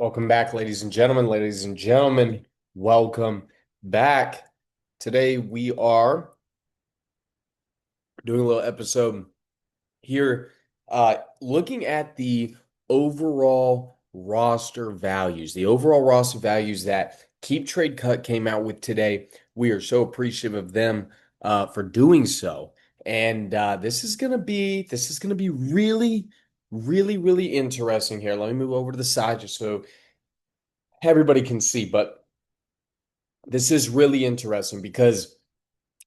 Welcome back, ladies and gentlemen. Ladies and gentlemen, welcome back. Today we are doing a little episode here, looking at the overall roster values that Keep Trade Cut came out with today. We are so appreciative of them for doing so. And this is gonna be really, really, really interesting here. Let me move over to the side just so everybody can see. But this is really interesting because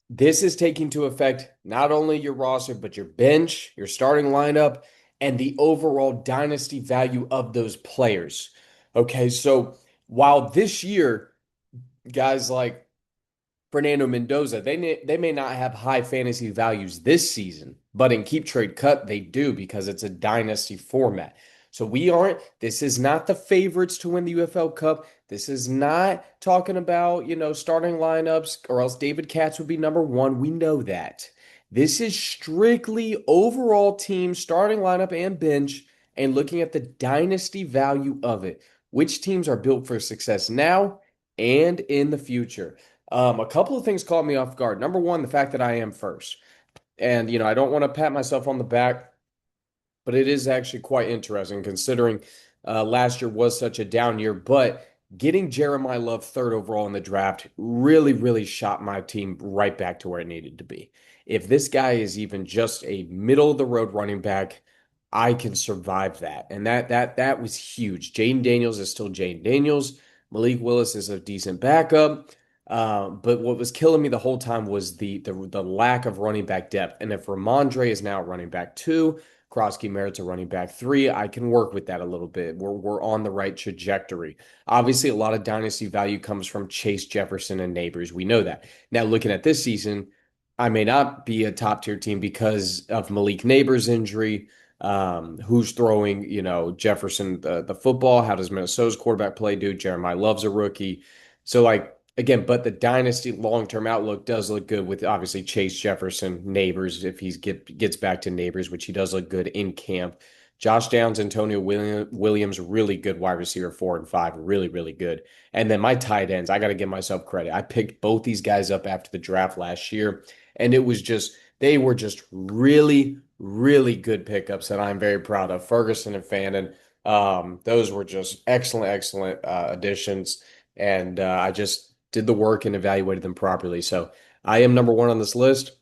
this is taking into effect not only your roster, but your bench, your starting lineup, and the overall dynasty value of those players. Okay, so while this year, guys like Fernando Mendoza, they may not have high fantasy values this season, but in Keep Trade Cut, they do because it's a dynasty format. So this is not the favorites to win the UFL Cup. This is not talking about, starting lineups, or else David Katz would be number one. We know that. This is strictly overall team starting lineup and bench and looking at the dynasty value of it. Which teams are built for success now and in the future? A couple of things caught me off guard. Number one, the fact that I am first. And, I don't want to pat myself on the back, but it is actually quite interesting considering last year was such a down year. But getting Jeremiah Love third overall in the draft really, really shot my team right back to where it needed to be. If this guy is even just a middle of the road running back, I can survive that. And that was huge. Jaden Daniels is still Jaden Daniels. Malik Willis is a decent backup. But what was killing me the whole time was the lack of running back depth. And if Ramondre is now running back two, Krosky Merritt's a running back three, I can work with that a little bit. We're on the right trajectory. Obviously, a lot of dynasty value comes from Chase Jefferson and Neighbors. We know that. Now, looking at this season, I may not be a top tier team because of Malik Neighbors' injury. Who's throwing, Jefferson the football? How does Minnesota's quarterback play do? Jeremiah Love's a rookie. So, like, again, but the dynasty long-term outlook does look good with obviously Chase Jefferson, Neighbors, if he gets back to Neighbors, which he does look good in camp. Josh Downs, Antonio Williams, really good wide receiver 4 and 5, really, really good. And then my tight ends, I got to give myself credit. I picked both these guys up after the draft last year, and they were just really, really good pickups that I'm very proud of. Ferguson and Fannin, those were just excellent, excellent additions. And I just did the work and evaluated them properly. So I am number one on this list,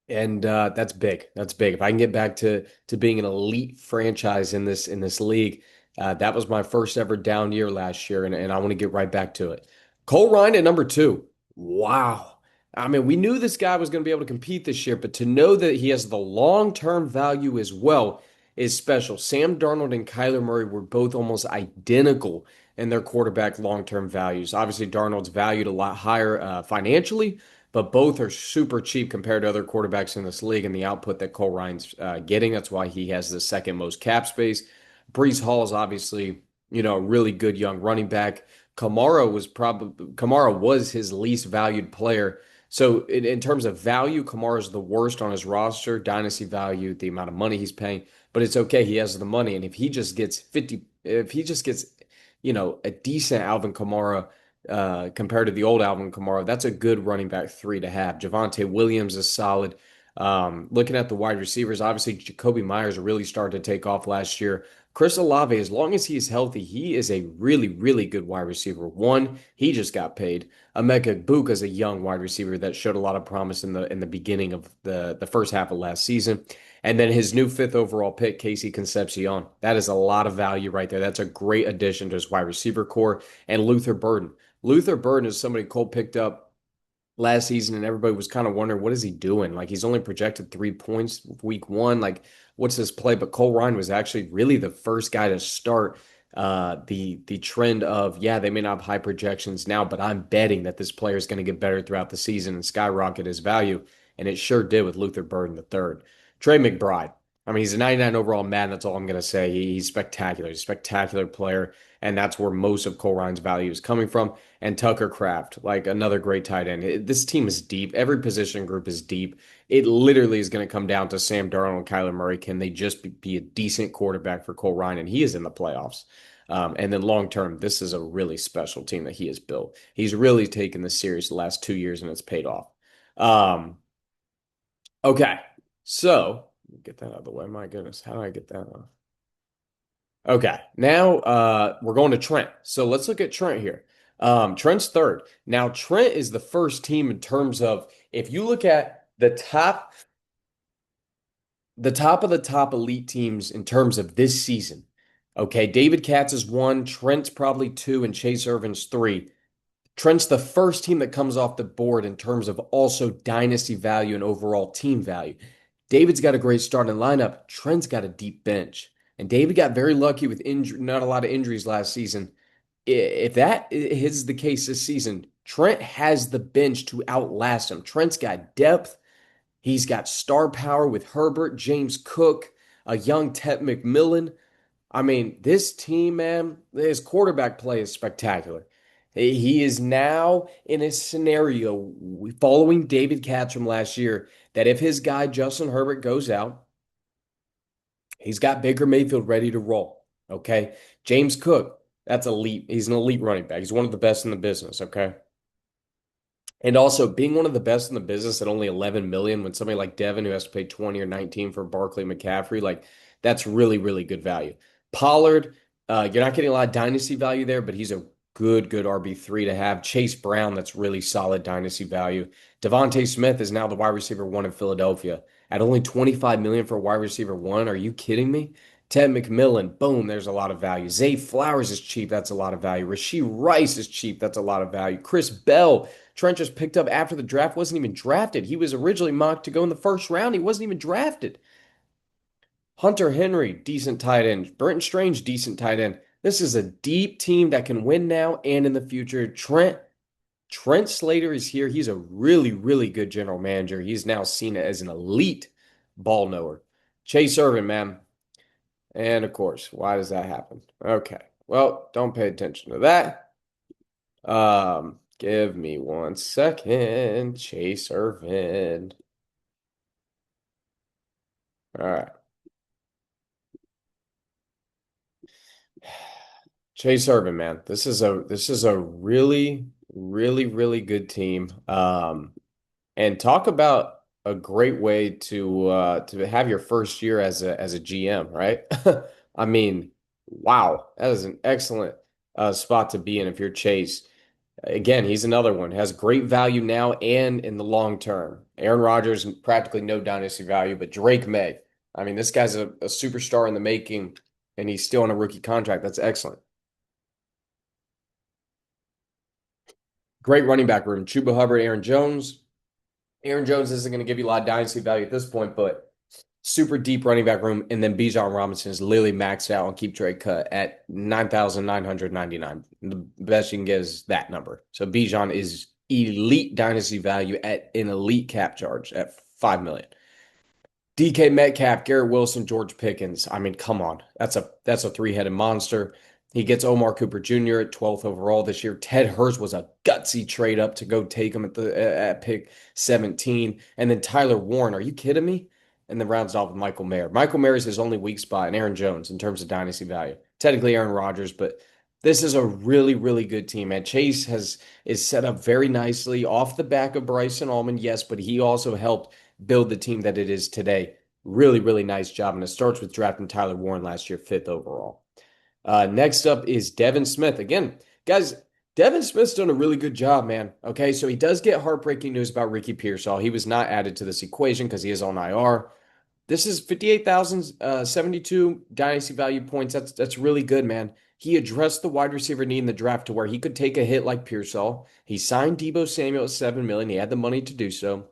and that's big. That's big. If I can get back to being an elite franchise in this league, that was my first ever down year last year, and I want to get right back to it. Cole Ryan at number two. Wow. I mean, we knew this guy was going to be able to compete this year, but to know that he has the long-term value as well is special. Sam Darnold and Kyler Murray were both almost identical in their quarterback long-term values. Obviously, Darnold's valued a lot higher financially, but both are super cheap compared to other quarterbacks in this league and the output that Cole Ryan's getting. That's why he has the second most cap space. Brees Hall is obviously, a really good young running back. Kamara was his least valued player. So in terms of value, Kamara's the worst on his roster, dynasty value, the amount of money he's paying. But it's okay. He has the money. And if he just gets, a decent Alvin Kamara compared to the old Alvin Kamara, that's a good running back three to have. Javonte Williams is solid. Looking at the wide receivers, obviously Jacoby Myers really started to take off last year. Chris Olave, as long as he's healthy, he is a really, really good wide receiver. One, he just got paid. Emeka Egbuka is a young wide receiver that showed a lot of promise in the beginning of the first half of last season. And then his new fifth overall pick, Casey Concepcion. That is a lot of value right there. That's a great addition to his wide receiver core. And Luther Burden. Luther Burden is somebody Cole picked up last season, and everybody was kind of wondering, what is he doing? Like, he's only projected 3 points week one. Like, what's his play? But Cole Ryan was actually really the first guy to start the trend of, yeah, they may not have high projections now, but I'm betting that this player is going to get better throughout the season and skyrocket his value. And it sure did with Luther Burden the third. Trey McBride. I mean, he's a 99 overall man. That's all I'm going to say. He's spectacular. He's a spectacular player. And that's where most of Cole Ryan's value is coming from. And Tucker Kraft, like another great tight end. This team is deep. Every position group is deep. It literally is going to come down to Sam Darnold and Kyler Murray. Can they just be a decent quarterback for Cole Ryan? And he is in the playoffs. And then long term, this is a really special team that he has built. He's really taken this serious the last 2 years, and it's paid off. Um, okay, so get that out of the way. My goodness, how do I get that off? Okay, now we're going to Trent. So let's look at Trent here. Trent's third. Now Trent is the first team in terms of if you look at the top of the top elite teams in terms of this season. Okay, David Katz is one, Trent's probably two, and Chase Irvin's three. Trent's the first team that comes off the board in terms of also dynasty value and overall team value. David's got a great starting lineup. Trent's got a deep bench. And David got very lucky with not a lot of injuries last season. If that is the case this season, Trent has the bench to outlast him. Trent's got depth. He's got star power with Herbert, James Cook, a young Ted McMillan. I mean, this team, man, his quarterback play is spectacular. He is now in a scenario following David Katz from last year that if his guy Justin Herbert goes out, he's got Baker Mayfield ready to roll. Okay. James Cook, that's elite. He's an elite running back. He's one of the best in the business. Okay. And also being one of the best in the business at only 11 million when somebody like Devin who has to pay 20 or 19 for Barkley McCaffrey, like that's really, really good value. Pollard, you're not getting a lot of dynasty value there, but he's a good RB3 to have. Chase Brown, that's really solid dynasty value. Devontae Smith is now the wide receiver one in Philadelphia at only 25 million for a wide receiver one. Are you kidding me? Ted McMillan, boom, there's a lot of value. Zay Flowers is cheap. That's a lot of value. Rashee Rice is cheap. That's a lot of value. Chris Bell, Trent just picked up after the draft, wasn't even drafted. He was originally mocked to go in the first round. He wasn't even drafted. Hunter Henry, decent tight end. Brenton Strange, decent tight end. This is a deep team that can win now and in the future. Trent Slater is here. He's a really good general manager. He's now seen as an elite ball knower. Chase Irvin, man. And of course, why does that happen? Okay. Well, don't pay attention to that. Give me 1 second. Chase Irvin. All right. Chase Irvin, man. This is a really good team. And talk about a great way to have your first year as a GM, right? I mean, wow, that is an excellent spot to be in if you're Chase. Again, he's another one. Has great value now and in the long term. Aaron Rodgers, practically no dynasty value, but Drake May. I mean, this guy's a superstar in the making, and he's still on a rookie contract. That's excellent. Great running back room. Chuba Hubbard, Aaron Jones. Aaron Jones isn't going to give you a lot of dynasty value at this point, but super deep running back room. And then Bijan Robinson is literally maxed out on keep trade cut at 9,999. The best you can get is that number. So Bijan is elite dynasty value at an elite cap charge at 5 million. DK Metcalf, Garrett Wilson, George Pickens. I mean, come on. That's a three-headed monster. He gets Omar Cooper Jr. at 12th overall this year. Ted Hurst was a gutsy trade up to go take him at pick 17. And then Tyler Warren. Are you kidding me? And then rounds off with Michael Mayer. Michael Mayer is his only weak spot, and Aaron Jones in terms of dynasty value. Technically Aaron Rodgers, but this is a really good team. And Chase is set up very nicely off the back of Bryson Allman, yes, but he also helped build the team that it is today. Really nice job. And it starts with drafting Tyler Warren last year, 5th overall. Next up is Devin Smith. Again, guys, Devin Smith's done a really good job, man. Okay, so he does get heartbreaking news about Ricky Pearsall. He was not added to this equation because he is on IR. This is 58,072 dynasty value points. That's really good, man. He addressed the wide receiver need in the draft to where he could take a hit like Pearsall. He signed Deebo Samuel at 7 million. He had the money to do so.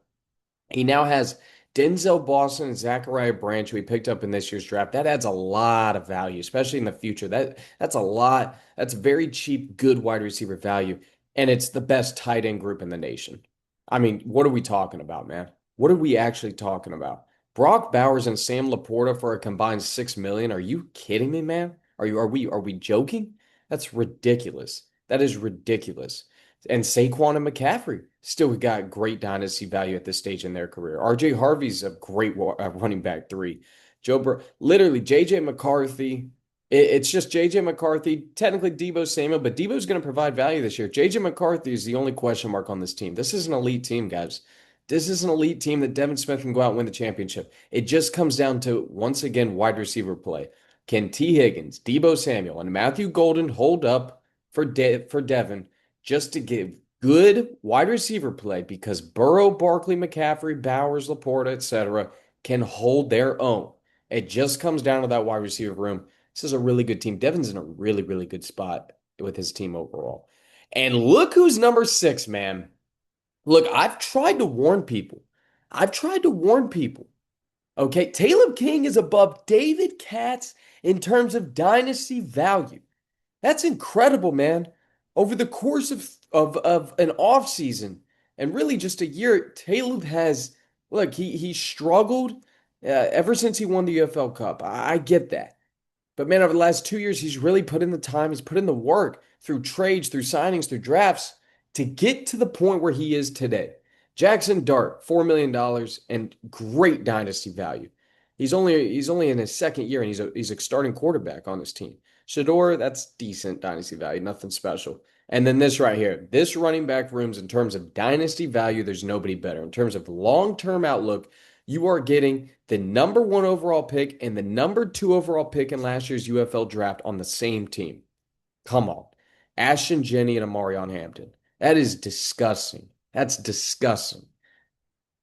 He now has Denzel Boston and Zachariah Branch, who he picked up in this year's draft. That adds a lot of value, especially in the future. That's a lot. That's very cheap, good wide receiver value. And it's the best tight end group in the nation. I mean, what are we talking about, man? What are we actually talking about? Brock Bowers and Sam Laporta for a combined 6 million. Are you kidding me, man? Are we joking? That's ridiculous. That is ridiculous. And Saquon and McCaffrey still got great dynasty value at this stage in their career. RJ Harvey's a great running back three. Literally JJ McCarthy. It's just JJ McCarthy, technically Debo Samuel, but Debo's going to provide value this year. JJ McCarthy is the only question mark on this team. This is an elite team, guys. This is an elite team that Devin Smith can go out and win the championship. It just comes down to, once again, wide receiver play. Can T. Higgins, Debo Samuel, and Matthew Golden hold up for Devin just to give good wide receiver play? Because Burrow, Barkley, McCaffrey, Bowers, Laporta, etc., can hold their own. It just comes down to that wide receiver room. This is a really good team. Devin's in a really, really good spot with his team overall. And look who's number 6, man. Look, I've tried to warn people. I've tried to warn people. Okay, Caleb King is above David Katz in terms of dynasty value. That's incredible, man. Over the course of an offseason and really just a year, Caleb has look, he struggled ever since he won the UFL Cup. I get that. But man, over the last 2 years, he's really put in the time. He's put in the work through trades, through signings, through drafts to get to the point where he is today. Jackson Dart, $4 million and great dynasty value. He's only in his second year and he's a starting quarterback on this team. Shador, that's decent dynasty value, nothing special. And then this right here, this running back rooms in terms of dynasty value, there's nobody better. In terms of long-term outlook, you are getting the number 1 overall pick and the number 2 overall pick in last year's UFL draft on the same team. Come on. Ashton Jenney and Amarion Hampton. That is disgusting. That's disgusting.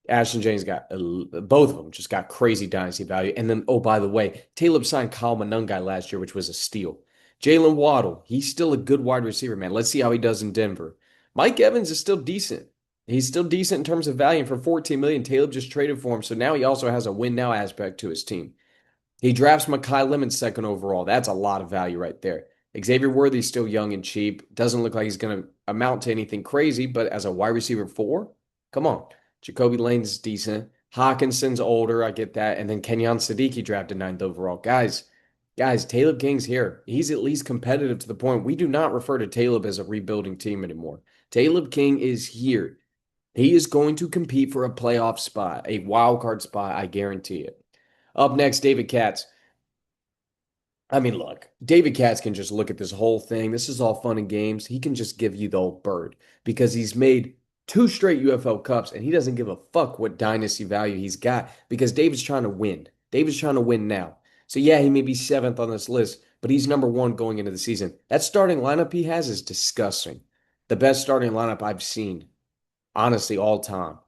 Ashton Jenney's got both of them just got crazy dynasty value. And then, oh, by the way, Taleb signed Kyle Monungai last year, which was a steal. Jalen Waddle, he's still a good wide receiver, man. Let's see how he does in Denver. Mike Evans is still decent. He's still decent in terms of value. And for 14 million, Taleb just traded for him. So now he also has a win now aspect to his team. He drafts Mekhi Lemon second overall. That's a lot of value right there. Xavier Worthy's still young and cheap. Doesn't look like he's going to amount to anything crazy, but as a wide receiver 4, come on. Jacoby Lane's decent. Hawkinson's older. I get that. And then Kenyon Siddiqui drafted 9th overall. Guys, Taleb King's here. He's at least competitive to the point we do not refer to Taleb as a rebuilding team anymore. Taleb King is here. He is going to compete for a playoff spot, a wild card spot. I guarantee it. Up next, David Katz. I mean, look, David Katz can just look at this whole thing. This is all fun and games. He can just give you the old bird because he's made 2 straight UFL Cups and he doesn't give a fuck what dynasty value he's got because David's trying to win. David's trying to win now. So, yeah, he may be 7th on this list, but he's number 1 going into the season. That starting lineup he has is disgusting. The best starting lineup I've seen, honestly, all time,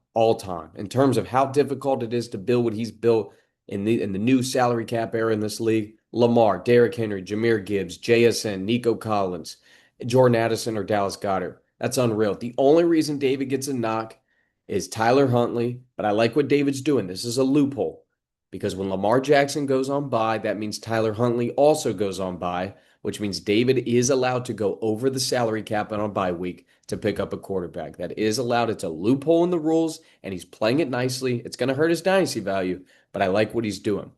in terms of how difficult it is to build what he's built in the new salary cap era in this league. Lamar, Derrick Henry, Jahmyr Gibbs, JSN, Nico Collins, Jordan Addison, or Dallas Goedert. That's unreal. The only reason David gets a knock is Tyler Huntley, but I like what David's doing. This is a loophole because when Lamar Jackson goes on bye, that means Tyler Huntley also goes on bye, which means David is allowed to go over the salary cap on a bye week to pick up a quarterback. That is allowed. It's a loophole in the rules, and he's playing it nicely. It's going to hurt his dynasty value, but I like what he's doing.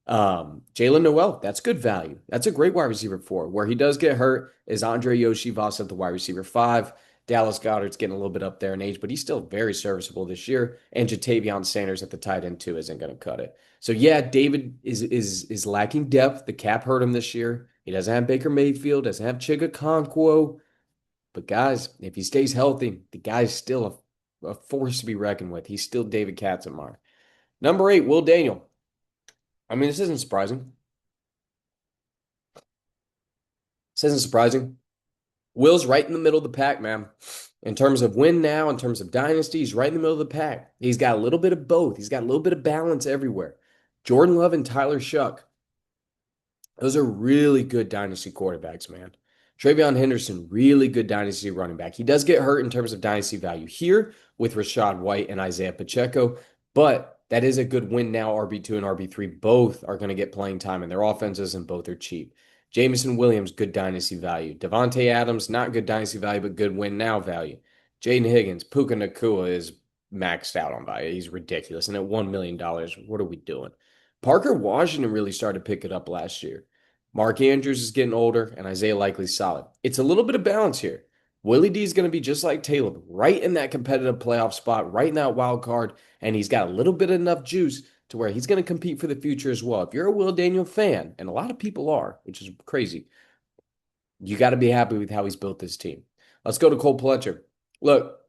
Jalen Noel, that's good value. That's a great wide receiver 4. Where he does get hurt is Andre Yoshivas at the wide receiver 5. Dallas Goedert's getting a little bit up there in age, but he's still very serviceable this year. And Jatavion Sanders at the tight end too isn't going to cut it. So yeah, David is lacking depth. The cap hurt him this year. He doesn't have Baker Mayfield, doesn't have Chiga Conquo. But guys, if he stays healthy, the guy's still a force to be reckoned with. He's still David Katzenmar. Number 8, Will Daniel. I mean, this isn't surprising. This isn't surprising. Will's right in the middle of the pack, man. In terms of win now, in terms of dynasty, he's right in the middle of the pack. He's got a little bit of both. He's got a little bit of balance everywhere. Jordan Love and Tyler Shuck. Those are really good dynasty quarterbacks, man. TreVeyon Henderson, really good dynasty running back. He does get hurt in terms of dynasty value here with Rachaad White and Isaiah Pacheco, but that is a good win now. RB2 and RB3 both are going to get playing time in their offenses, and both are cheap. Jameson Williams, good dynasty value. Devontae Adams, not good dynasty value, but good win now value. Jaden Higgins, Puka Nacua is maxed out on value. He's ridiculous. And at $1 million, what are we doing? Parker Washington really started to pick it up last year. Mark Andrews is getting older, and Isaiah Likely's solid. It's a little bit of balance here. Willie D is going to be just like Taylor, right in that competitive playoff spot, right in that wild card, and he's got a little bit of enough juice to where he's going to compete for the future as well. If you're a Will Daniel fan, and a lot of people are, which is crazy, you got to be happy with how he's built this team. Let's go to Cole Pletcher. Look,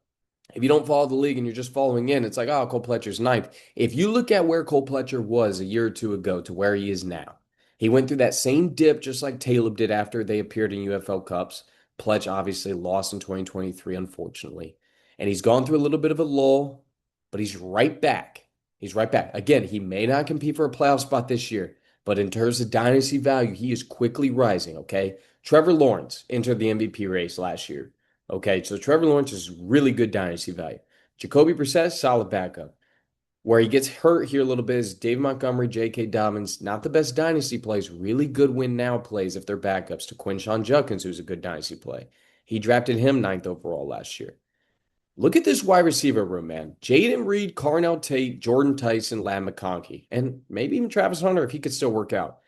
if you don't follow the league and you're just following in, it's like, oh, Cole Pletcher's ninth. If you look at where Cole Pletcher was a year or two ago to where he is now, he went through that same dip just like Taleb did after they appeared in UFL Cups. Pletch obviously lost in 2023, unfortunately. And he's gone through a little bit of a lull, but he's right back. He's right back. Again, he may not compete for a playoff spot this year, but in terms of dynasty value, he is quickly rising, okay? Trevor Lawrence entered the MVP race last year. Okay, so Trevor Lawrence is really good dynasty value. Jacoby Brissett, solid backup. Where he gets hurt here a little bit is Dave Montgomery, J.K. Dobbins, not the best dynasty plays, really good win now plays if they're backups to Quinshawn Judkins, who's a good dynasty play. He drafted him ninth overall last year. Look at this wide receiver room, man. Jaden Reed, Carnell Tate, Jordan Tyson, Lam McConkey, and maybe even Travis Hunter if he could still work out.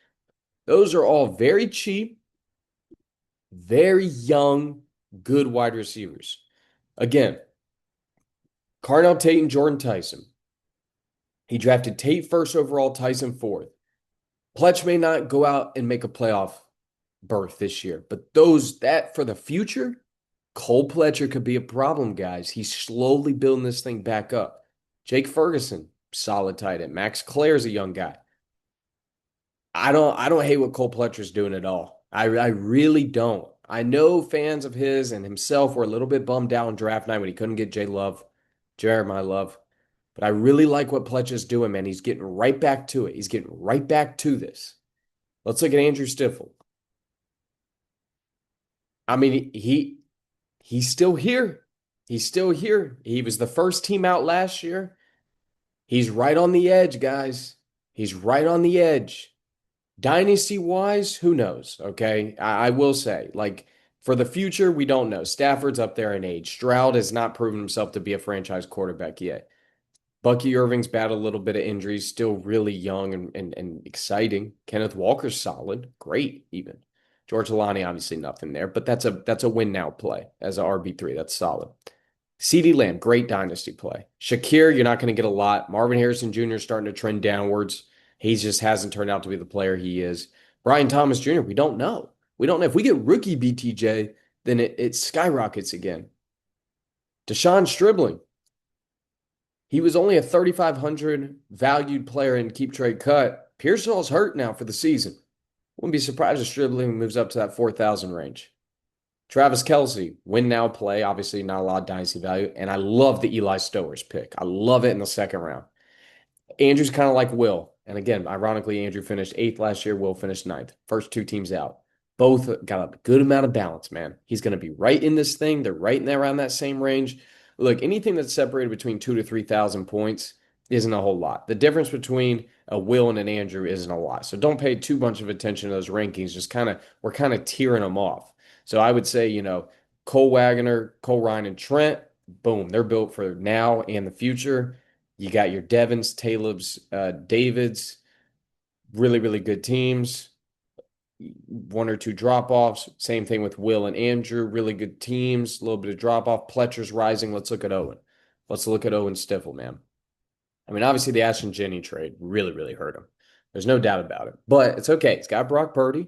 Those are all very cheap, very young, good wide receivers. Again, Carnell Tate and Jordan Tyson. He drafted Tate first overall, Tyson fourth. Pletch may not go out and make a playoff berth this year, but that for the future, Cole Pletcher could be a problem, guys. He's slowly building this thing back up. Jake Ferguson, solid tight end. Max Clare's a young guy. I don't hate what Cole Pletcher's doing at all. I really don't. I know fans of his and himself were a little bit bummed out on draft night when he couldn't get Jeremiah Love. But I really like what Pletcher's doing, man. He's getting right back to it. He's getting right back to this. Let's look at Andrew Stiffel. I mean, he's still here. He's still here. He was the first team out last year. He's right on the edge, guys. He's right on the edge. Dynasty-wise, who knows? Okay. I will say, like, for the future, we don't know. Stafford's up there in age. Stroud has not proven himself to be a franchise quarterback yet. Bucky Irving's battled a little bit of injuries, still really young and exciting. Kenneth Walker's solid, great even. George Alani, obviously nothing there, but that's a win now play as a RB3. That's solid. CeeDee Lamb, great dynasty play. Shakir, you're not going to get a lot. Marvin Harrison Jr. is starting to trend downwards. He just hasn't turned out to be the player he is. Brian Thomas Jr., we don't know. We don't know. If we get rookie BTJ, then it skyrockets again. Deshaun Stribling, he was only a 3,500 valued player in keep trade cut. Pearsall's hurt now for the season. Wouldn't be surprised if Stribling moves up to that 4,000 range. Travis Kelce, win now play. Obviously, not a lot of dynasty value. And I love the Eli Stowers pick. I love it in the second round. Andrew's kind of like Will. And again, ironically, Andrew finished eighth last year. Will finished ninth. First two teams out. Both got a good amount of balance, man. He's going to be right in this thing. They're right in there around that same range. Look, anything that's separated between 2,000 to 3,000 points isn't a whole lot. The difference between a Will and an Andrew isn't a lot. So don't pay too much of attention to those rankings. We're kind of tearing them off. So I would say, Cole Wagner, Cole Ryan, and Trent, boom, they're built for now and the future. You got your Devons, Talebs, Davids, really, really good teams. One or two drop-offs. Same thing with Will and Andrew, really good teams. A little bit of drop-off. Pletcher's rising. Let's look at Owen. Let's look at Owen Stiffel, man. I mean, obviously the Ashton Jennings trade really, really hurt him. There's no doubt about it. But it's okay. He's got Brock Purdy,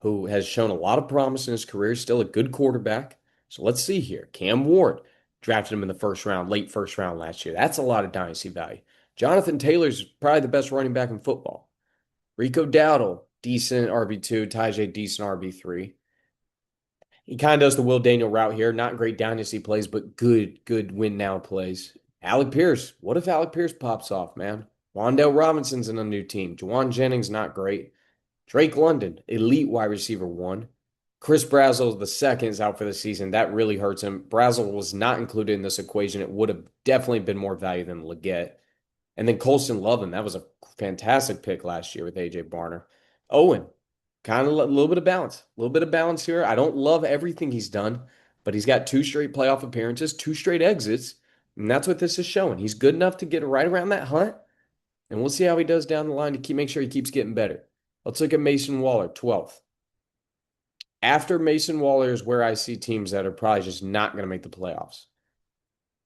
who has shown a lot of promise in his career. He's still a good quarterback. So let's see here. Cam Ward drafted him in the first round, late first round last year. That's a lot of dynasty value. Jonathan Taylor's probably the best running back in football. Rico Dowdle, decent RB2. Tajay, decent RB3. He kind of does the Will Daniel route here. Not great dynasty plays, but good win now plays. Alec Pierce. What if Alec Pierce pops off, man? Wandale Robinson's in a new team. Juwan Jennings, not great. Drake London, elite wide receiver one. Chris Brazzell, the second, is out for the season. That really hurts him. Brazzell was not included in this equation. It would have definitely been more value than Leggett. And then Colston Lovin, that was a fantastic pick last year with A.J. Barner. Owen, kind of a little bit of balance. A little bit of balance here. I don't love everything he's done, but he's got two straight playoff appearances, two straight exits. And that's what this is showing. He's good enough to get right around that hunt, and we'll see how he does down the line to make sure he keeps getting better. Let's look at Mason Waller, 12th. After Mason Waller is where I see teams that are probably just not going to make the playoffs.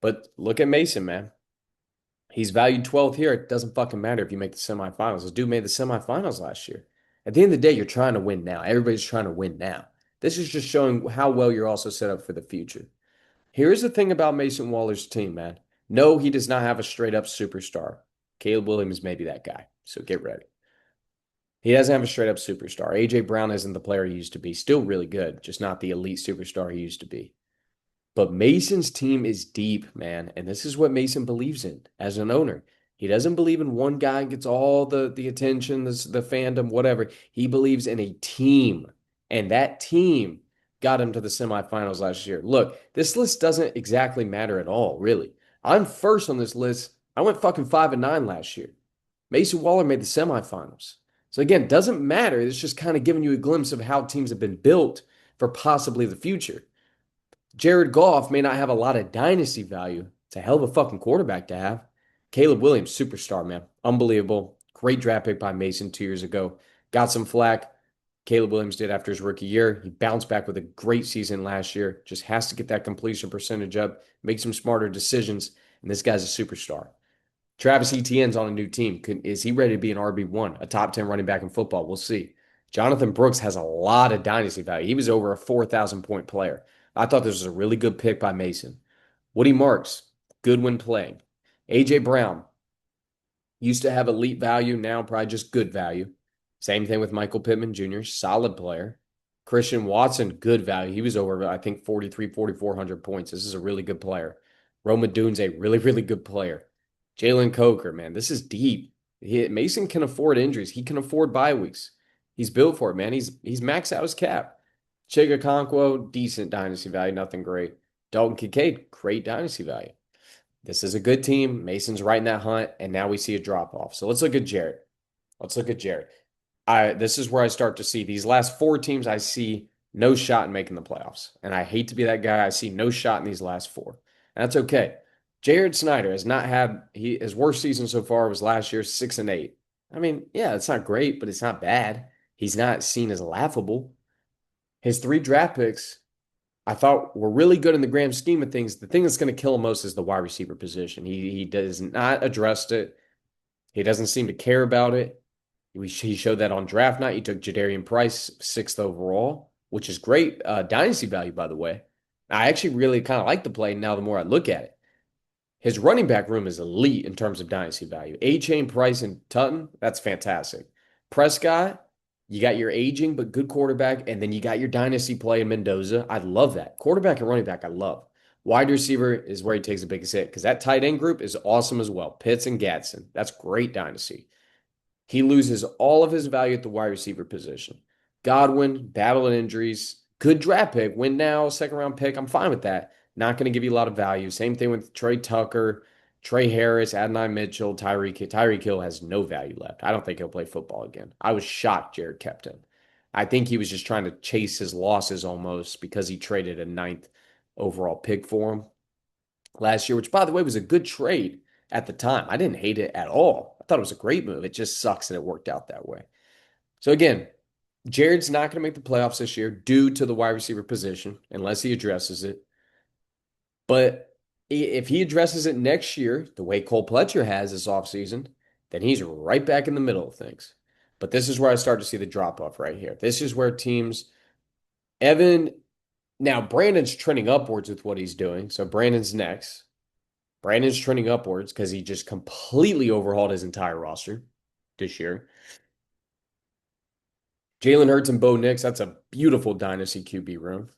But look at Mason, man. He's valued 12th here. It doesn't fucking matter if you make the semifinals. This dude made the semifinals last year. At the end of the day, you're trying to win now. Everybody's trying to win now. This is just showing how well you're also set up for the future. Here's the thing about Mason Waller's team, man. No, he does not have a straight up superstar. Caleb Williams may be that guy, so get ready. He doesn't have a straight up superstar. AJ Brown isn't the player he used to be. Still really good, just not the elite superstar he used to be. But Mason's team is deep, man. And this is what Mason believes in as an owner. He doesn't believe in one guy gets all the attention, the fandom, whatever. He believes in a team. And that team got him to the semifinals last year. Look, this list doesn't exactly matter at all, really. I'm first on this list. I went fucking 5-9 last year. Mason Waller made the semifinals. So again, doesn't matter. It's just kind of giving you a glimpse of how teams have been built for possibly the future. Jared Goff may not have a lot of dynasty value. It's a hell of a fucking quarterback to have. Caleb Williams, superstar, man. Unbelievable. Great draft pick by Mason 2 years ago. Got some flack. Caleb Williams did after his rookie year. He bounced back with a great season last year. Just has to get that completion percentage up, make some smarter decisions. And this guy's a superstar. Travis Etienne's on a new team. Is he ready to be an RB1, a top 10 running back in football? We'll see. Jonathan Brooks has a lot of dynasty value. He was over a 4,000 point player. I thought this was a really good pick by Mason. Woody Marks, good when playing. AJ Brown used to have elite value, now probably just good value. Same thing with Michael Pittman Jr., solid player. Christian Watson, good value. He was over, I think, 4,400 points. This is a really good player. Rome Odunze, really, really good player. Jalen Coker, man, this is deep. Mason can afford injuries. He can afford bye weeks. He's built for it, man. He's maxed out his cap. Chig Okonkwo, decent dynasty value, nothing great. Dalton Kincaid, great dynasty value. This is a good team. Mason's right in that hunt, and now we see a drop off. So let's look at Jared. Let's look at Jared. This is where I start to see these last four teams. I see no shot in making the playoffs, and I hate to be that guy. I see no shot in these last four, and that's okay. Jared Snyder has not had his worst season so far was last year, 6-8. I mean, yeah, it's not great, but it's not bad. He's not seen as laughable. His three draft picks, I thought were really good in the grand scheme of things. The thing that's going to kill him most is the wide receiver position. He does not address it. He doesn't seem to care about it. He showed that on draft night. He took Jadarian Price, 6th overall, which is great dynasty value, by the way. I actually really kind of like the play now the more I look at it. His running back room is elite in terms of dynasty value. A-Chain, Price, and Tutton, that's fantastic. Prescott, you got your aging but good quarterback, and then you got your dynasty play in Mendoza. I love that. Quarterback and running back, I love. Wide receiver is where he takes the biggest hit because that tight end group is awesome as well. Pitts and Gadsden. That's great dynasty. He loses all of his value at the wide receiver position. Godwin, battling injuries, good draft pick. Win now, second round pick. I'm fine with that. Not going to give you a lot of value. Same thing with Trey Tucker, Trey Harris, Adonai Mitchell, Tyreek Hill has no value left. I don't think he'll play football again. I was shocked Jared kept him. I think he was just trying to chase his losses almost because he traded a 9th overall pick for him last year, which, by the way, was a good trade at the time. I didn't hate it at all. I thought it was a great move. It just sucks that it worked out that way. So, again, Jared's not going to make the playoffs this year due to the wide receiver position unless he addresses it. But if he addresses it next year, the way Cole Pletcher has this offseason, then he's right back in the middle of things. But this is where I start to see the drop off right here. This is where teams, Evan, now Brandon's trending upwards with what he's doing. So Brandon's next. Brandon's trending upwards because he just completely overhauled his entire roster this year. Jalen Hurts and Bo Nix, that's a beautiful dynasty QB room.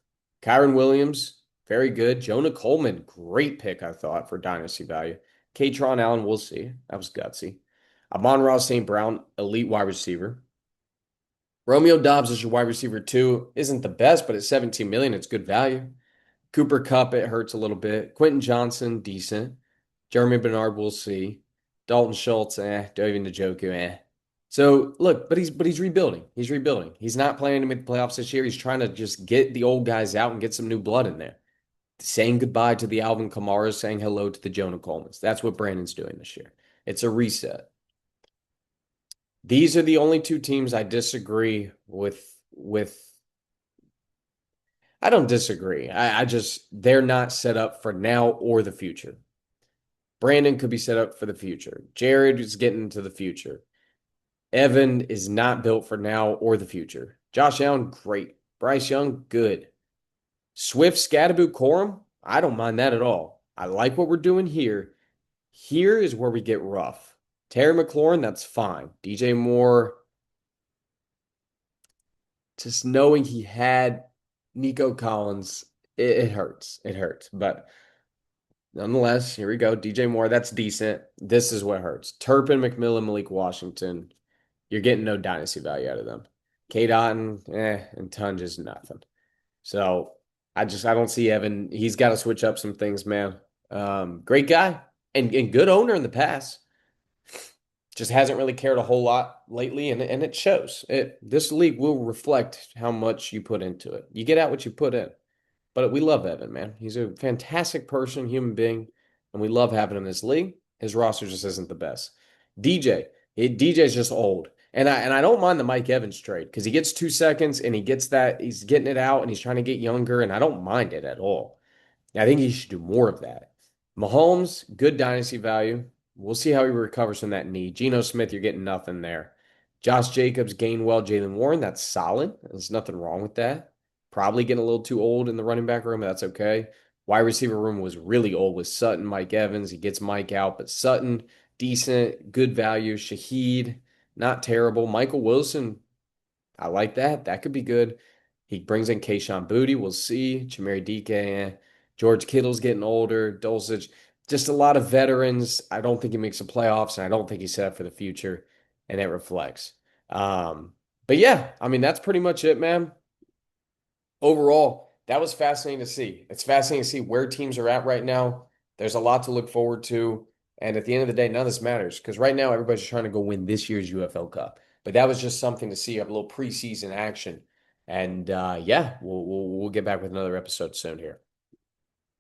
Kyron Williams, very good. Jonah Coleman, great pick, I thought, for dynasty value. Katron Allen, we'll see. That was gutsy. Amon-Ra St. Brown, elite wide receiver. Romeo Dobbs is your wide receiver too. Isn't the best, but at 17 million, it's good value. Cooper Kupp, it hurts a little bit. Quentin Johnson, decent. Jeremy Bernard, we'll see. Dalton Schultz, David Njoku, So look, but he's rebuilding. He's rebuilding. He's not planning to make the playoffs this year. He's trying to just get the old guys out and get some new blood in there. saying goodbye to the Alvin Kamaras, saying hello to the Jonah Colemans. That's what Brandon's doing this year. It's a reset. These are the only two teams I disagree with. I don't disagree. I just they're not set up for now or the future. Brandon could be set up for the future. Jared is getting to the future. Evan is not built for now or the future. Josh Allen, great. Bryce Young, good. Swift, Scadaboo, Corum, I don't mind that at all. I like what we're doing here. Here is where we get rough. Terry McLaurin, that's fine. DJ Moore, just knowing he had Nico Collins, it hurts. It hurts. But nonetheless, here we go. DJ Moore, that's decent. This is what hurts. Turpin, McMillan, Malik Washington, you're getting no dynasty value out of them. K. Dotton, and Tunge is nothing. So I don't see Evan. He's got to switch up some things, man. Great guy and good owner in the past. Just hasn't really cared a whole lot lately, and it shows. This league will reflect how much you put into it. You get out what you put in. But we love Evan, man. He's a fantastic person, human being, and we love having him in this league. His roster just isn't the best. DJ, DJ's just old. And I don't mind the Mike Evans trade because he gets 2 seconds and he gets that, he's getting it out and he's trying to get younger, and I don't mind it at all. I think he should do more of that. Mahomes, good dynasty value. We'll see how he recovers from that knee. Geno Smith, you're getting nothing there. Josh Jacobs, Gainwell, Jalen Warren, that's solid. There's nothing wrong with that. Probably getting a little too old in the running back room, but that's okay. Wide receiver room was really old with Sutton, Mike Evans. He gets Mike out, but Sutton, decent, good value. Shaheed, not terrible. Michael Wilson, I like that. That could be good. He brings in Kayshon Boutte. We'll see. Chamari Dike. George Kittle's getting older. Dulcich. Just a lot of veterans. I don't think he makes the playoffs, and I don't think he's set up for the future, and it reflects. But yeah, I mean, that's pretty much it, man. Overall, that was fascinating to see. It's fascinating to see where teams are at right now. There's a lot to look forward to. And at the end of the day, none of this matters because right now everybody's trying to go win this year's UFL Cup. But that was just something to see, a little preseason action. And yeah, we'll get back with another episode soon here.